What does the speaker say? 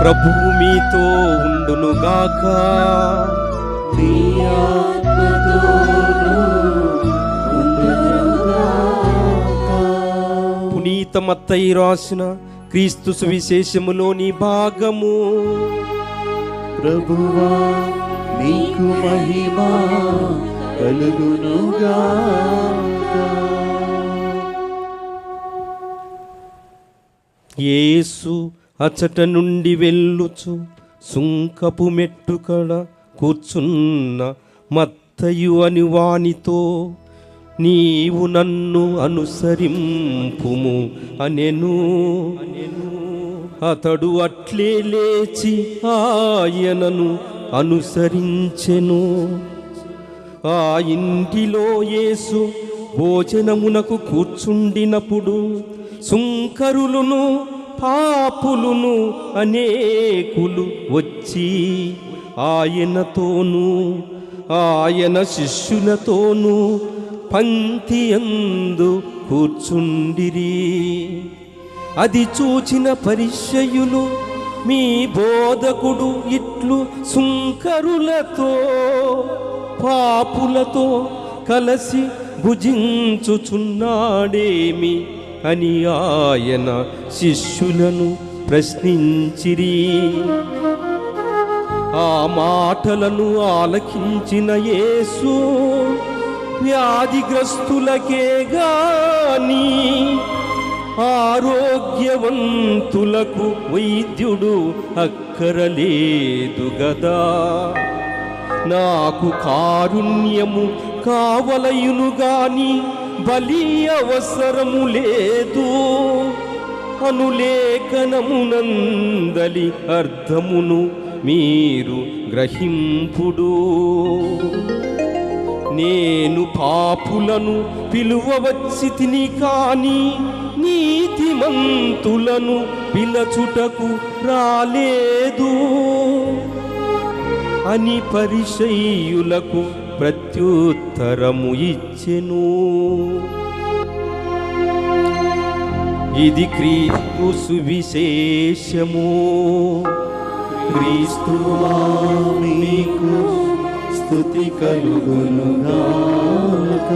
ప్రభువు మీతో ఉండునుగాక. నీ ఆత్మతోనూ ఉండునుగాక. పునీత మత్తయి రాసిన క్రీస్తు సువిశేషములోని భాగము. ప్రభువా నీకు మహిమ కలుగునుగాక. యేసు అచట నుండి వెళ్ళుచు సుంకపు మెట్టుకడ కూర్చున్న మత్తయి అని వానితో, నీవు నన్ను అనుసరింపుము అనెను. అతడు అట్లే లేచి ఆయనను అనుసరించెను. ఆ ఇంటిలో యేసు భోజనమునకు కూర్చుండినప్పుడు సుంకరులును పాపులును అనేకులు వచ్చి ఆయనతోనూ ఆయన శిష్యులతోనూ పంక్తి యందు కూర్చుండిరి. అది చూచిన పరిసయ్యులు, మీ బోధకుడు ఇట్లు సుంకరులతో పాపులతో కలసి భుజించుచున్నాడేమి అని ఆయన శిష్యులను ప్రశ్నించిరి. ఆ మాటలను ఆలకించిన యేసు, వ్యాధిగ్రస్తులకే గాని ఆరోగ్యవంతులకు వైద్యుడు అక్కరలేదు గదా. నాకు కారుణ్యము కావలయును గాని బలి అవసరము లేదు అనులేఖనమునందలి అర్థమును మీరు గ్రహింపుడు. నేను పాపులను పిలువవచ్చి తిని కాని నీతిమంతులను పిలచుటకు రాలేదు అని పరిసయ్యులకు ప్రత్యుత్తరము ఇచ్చెను. ఇది క్రీస్తు సువిశేషము. క్రీస్తువా నీకు స్తుతి కలుగునుగాక.